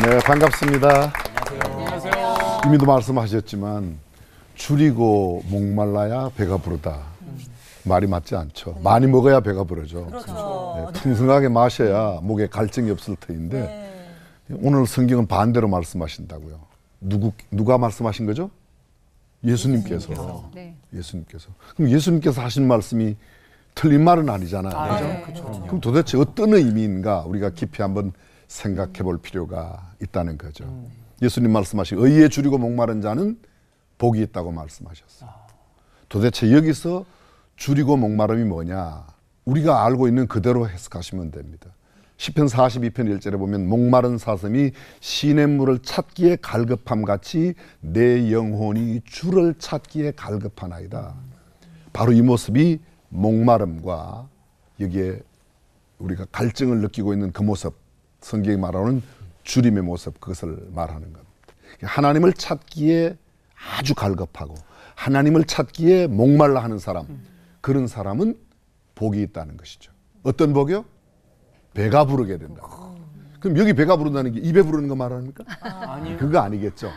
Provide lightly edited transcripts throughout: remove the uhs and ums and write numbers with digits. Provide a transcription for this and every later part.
네, 반갑습니다. 안녕하세요. 이미도 말씀하셨지만 줄이고 목말라야 배가 부르다. 말이 맞지 않죠. 많이 먹어야 배가 부르죠. 그렇죠. 네, 풍성하게 마셔야 목에 갈증이 없을 터인데 오늘 성경은 반대로 말씀하신다고요. 누가 말씀하신 거죠? 예수님께서. 네. 예수님께서. 그럼 예수님께서 하신 말씀이 틀린 말은 아니잖아요. 그죠? 네. 그럼 도대체 어떤 의미인가 우리가 깊이 한번 생각해 볼 필요가 있다는 거죠. 예수님 말씀하신 의에 줄이고 목마른 자는 복이 있다고 말씀하셨어요. 도대체 여기서 줄이고 목마름이 뭐냐? 우리가 알고 있는 그대로 해석하시면 됩니다. 시편 42편 1절에 보면 목마른 사슴이 시냇물을 찾기에 갈급함 같이 내 영혼이 주를 찾기에 갈급하나이다. 바로 이 모습이 목마름과 여기에 우리가 갈증을 느끼고 있는 그 모습, 성경이 말하는 주림의 모습, 그것을 말하는 겁니다. 하나님을 찾기에 아주 갈급하고 하나님을 찾기에 목말라 하는 사람, 그런 사람은 복이 있다는 것이죠. 어떤 복이요? 배가 부르게 된다. 그럼 여기 배가 부른다는 게 입에 부르는 거 말합니까? 아니요. 그거 아니겠죠.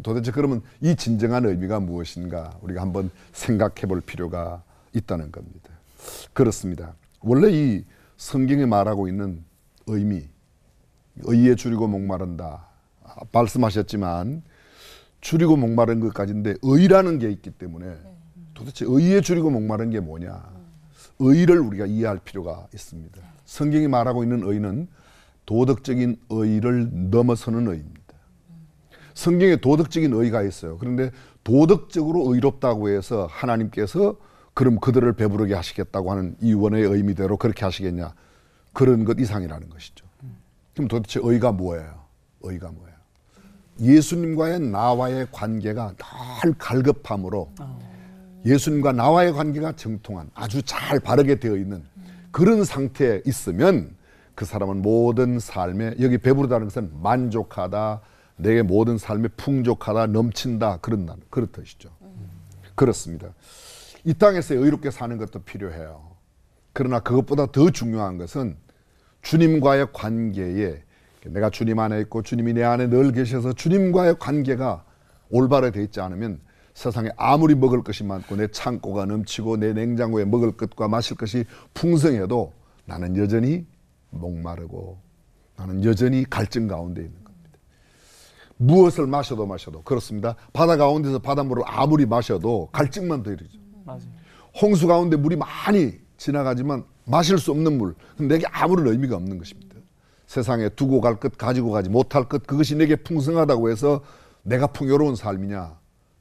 도대체 그러면 이 진정한 의미가 무엇인가 우리가 한번 생각해 볼 필요가 있다는 겁니다. 그렇습니다. 원래 이 성경에 말하고 있는 의미, 의에 줄이고 목마른다 말씀하셨지만 줄이고 목마른 것까지인데 의라는 게 있기 때문에 도대체 의에 줄이고 목마른 게 뭐냐, 의를 우리가 이해할 필요가 있습니다. 성경이 말하고 있는 의는 도덕적인 의를 넘어서는 의입니다. 성경에 도덕적인 의가 있어요. 그런데 도덕적으로 의롭다고 해서 하나님께서 그럼 그들을 배부르게 하시겠다고 하는 이 원의 의미대로 그렇게 하시겠냐, 그런 것 이상이라는 것이죠. 그럼 도대체 의가 뭐예요? 의가 뭐예요? 예수님과의 나와의 관계가 늘 갈급함으로 예수님과 나와의 관계가 정통한 아주 잘 바르게 되어 있는 그런 상태에 있으면 그 사람은 모든 삶에, 여기 배부르다는 것은 만족하다, 내게 모든 삶에 풍족하다, 넘친다, 그런 뜻이죠. 그렇습니다. 이 땅에서 의롭게 사는 것도 필요해요. 그러나 그것보다 더 중요한 것은 주님과의 관계에, 내가 주님 안에 있고 주님이 내 안에 늘 계셔서 주님과의 관계가 올바르게 되어 있지 않으면 세상에 아무리 먹을 것이 많고 내 창고가 넘치고 내 냉장고에 먹을 것과 마실 것이 풍성해도 나는 여전히 목마르고 나는 여전히 갈증 가운데 있는 겁니다. 무엇을 마셔도 그렇습니다. 바다 가운데서 바닷물을 아무리 마셔도 갈증만 더 일으죠. 맞아요. 홍수 가운데 물이 많이 지나가지만 마실 수 없는 물, 내게 아무런 의미가 없는 것입니다. 세상에 두고 갈 것, 가지고 가지 못할 것, 그것이 내게 풍성하다고 해서 내가 풍요로운 삶이냐?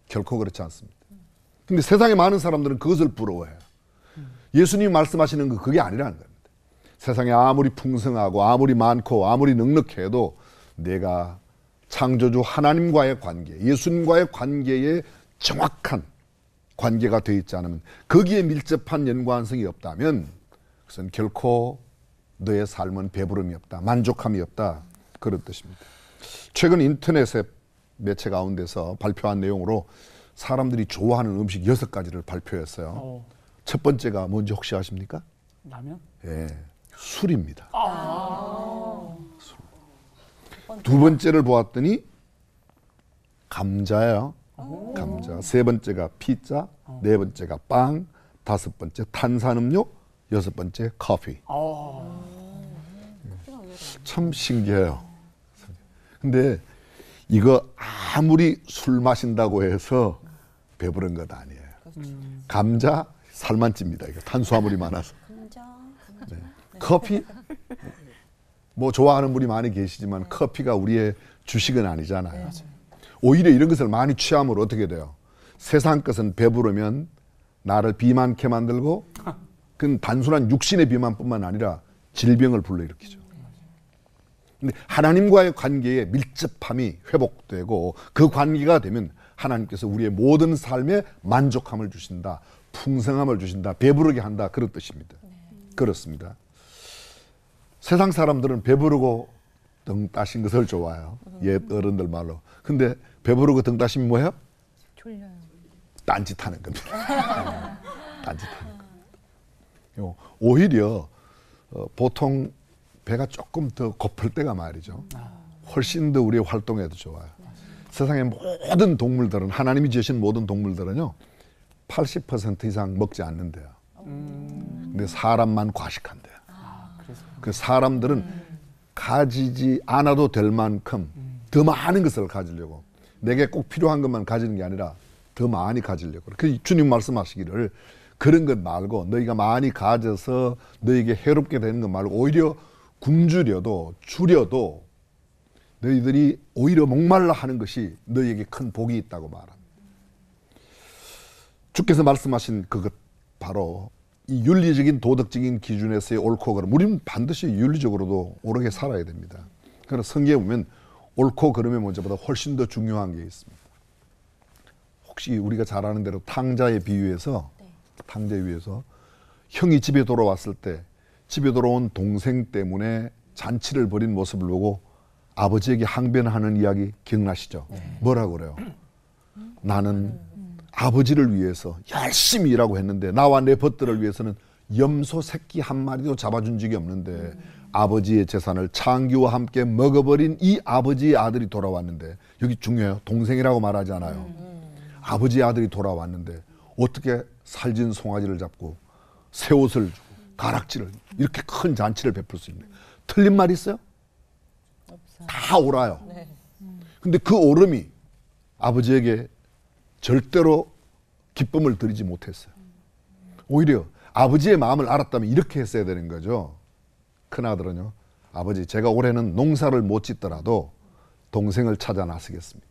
결코 그렇지 않습니다. 근데 세상에 많은 사람들은 그것을 부러워해요. 예수님이 말씀하시는 거 그게 아니라는 겁니다. 세상에 아무리 풍성하고 아무리 많고 아무리 넉넉해도 내가 창조주 하나님과의 관계, 예수님과의 관계에 정확한 관계가 되어 있지 않으면, 거기에 밀접한 연관성이 없다면 그것은 결코 너의 삶은 배부름이 없다, 만족함이 없다, 그런 뜻입니다. 최근 인터넷의 매체 가운데서 발표한 내용으로 사람들이 좋아하는 음식 6가지를 발표했어요. 첫 번째가 뭔지 혹시 아십니까? 라면? 예, 술입니다. 술. 두 번째를 보았더니 감자예요. 감자. 세 번째가 피자, 네 번째가 빵, 다섯 번째 탄산음료, 여섯 번째 커피. 참 신기해요. 근데 이거 아무리 술 마신다고 해서 배부른 것 아니에요. 감자 살만 찝니다. 이거 탄수화물이 많아서. 네. 커피 뭐 좋아하는 분이 많이 계시지만 커피가 우리의 주식은 아니잖아요. 오히려 이런 것을 많이 취하면 어떻게 돼요? 세상 것은 배부르면 나를 비만케 만들고, 그건 단순한 육신의 비만뿐만 아니라 질병을 불러일으키죠. 근데 하나님과의 관계에 밀접함이 회복되고 그 관계가 되면 하나님께서 우리의 모든 삶에 만족함을 주신다, 풍성함을 주신다, 배부르게 한다, 그런 뜻입니다. 그렇습니다. 세상 사람들은 배부르고 등 따신 것을 좋아해요. 옛 어른들 말로. 근데 배부르고 등 따시면 뭐예요? 졸려요. 딴짓하는 겁니다. 딴짓하는 겁니다. 오히려 보통 배가 조금 더 고플 때가 말이죠. 훨씬 더 우리의 활동에도 좋아요. 세상의 모든 동물들은, 하나님이 지으신 모든 동물들은요 80% 이상 먹지 않는데요. 근데 사람만 과식한대요. 그 사람들은 가지지 않아도 될 만큼 더 많은 것을 가지려고, 내게 꼭 필요한 것만 가지는 게 아니라 더 많이 가지려고. 그 주님 말씀하시기를 그런 것 말고 너희가 많이 가져서 너희에게 해롭게 되는 것 말고 오히려 굶주려도 줄여도 너희들이 오히려 목말라 하는 것이 너희에게 큰 복이 있다고 말합니다. 주께서 말씀하신 그것 바로 이 윤리적인 도덕적인 기준에서의 옳고 그름, 우리는 반드시 윤리적으로도 옳게 살아야 됩니다. 그러나 성경에 보면 옳고 그름의 문제보다 훨씬 더 중요한 게 있습니다. 혹시 우리가 잘 아는 대로 탕자의 비유에서 탕자의 비유에서 형이 집에 돌아왔을 때 집에 돌아온 동생 때문에 잔치를 벌인 모습을 보고 아버지에게 항변하는 이야기 기억나시죠? 뭐라고 그래요? 나는 아버지를 위해서 열심히 일하고 했는데 나와 내 벗들을 위해서는 염소 새끼 한 마리도 잡아준 적이 없는데 아버지의 재산을 창기와 함께 먹어버린 이 아버지의 아들이 돌아왔는데, 여기 중요해요. 동생이라고 말하지 않아요. 아버지의 아들이 돌아왔는데 어떻게 살진 송아지를 잡고 새 옷을 주고 가락지를, 이렇게 큰 잔치를 베풀 수 있는, 틀린 말 있어요? 없어요. 다 옳아요. 근데 그 옳음이 아버지에게 절대로 기쁨을 드리지 못했어요. 오히려 아버지의 마음을 알았다면 이렇게 했어야 되는 거죠. 큰아들은요, 아버지 제가 올해는 농사를 못 짓더라도 동생을 찾아 나서겠습니다.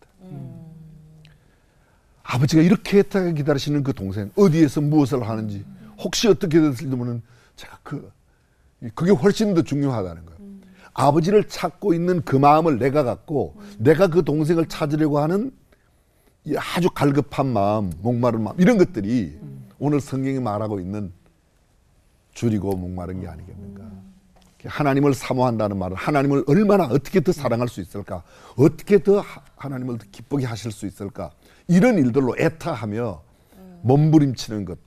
아버지가 이렇게 애타게 기다리시는 그 동생, 어디에서 무엇을 하는지, 혹시 어떻게 됐을지 모르는, 제가 그게 훨씬 더 중요하다는 거예요. 아버지를 찾고 있는 그 마음을 내가 갖고 내가 그 동생을 찾으려고 하는 이 아주 갈급한 마음, 목마른 마음, 이런 것들이 오늘 성경이 말하고 있는 줄이고 목마른 게 아니겠는가. 하나님을 사모한다는 말은 하나님을 얼마나 어떻게 더 사랑할 수 있을까, 어떻게 더 하나님을 더 기쁘게 하실 수 있을까, 이런 일들로 애타하며 몸부림치는 것,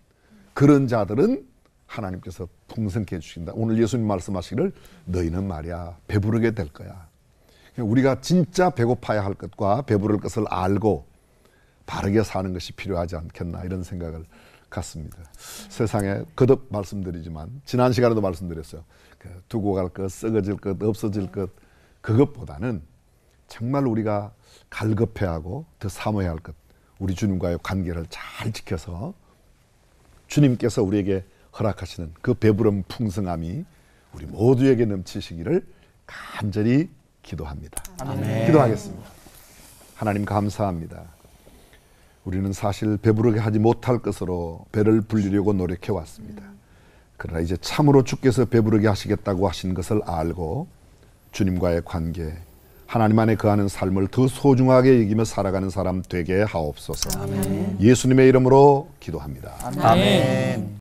그런 자들은 하나님께서 풍성케 해주신다. 오늘 예수님 말씀하시기를 너희는 말이야 배부르게 될 거야. 우리가 진짜 배고파야 할 것과 배부를 것을 알고 바르게 사는 것이 필요하지 않겠나, 이런 생각을 갖습니다. 세상에 거듭 말씀드리지만 지난 시간에도 말씀드렸어요. 두고 갈 것, 썩어질 것, 없어질 것, 그것보다는 정말 우리가 갈급해하고 더 사모해야 할 것, 우리 주님과의 관계를 잘 지켜서 주님께서 우리에게 허락하시는 그 배부름 풍성함이 우리 모두에게 넘치시기를 간절히 기도합니다. 아멘. 기도하겠습니다. 하나님 감사합니다. 우리는 사실 배부르게 하지 못할 것으로 배를 불리려고 노력해 왔습니다. 그러나 이제 참으로 주께서 배부르게 하시겠다고 하신 것을 알고 주님과의 관계, 하나님 안에 거하는 삶을 더 소중하게 여기며 살아가는 사람 되게 하옵소서. 아멘. 예수님의 이름으로 기도합니다. 아멘.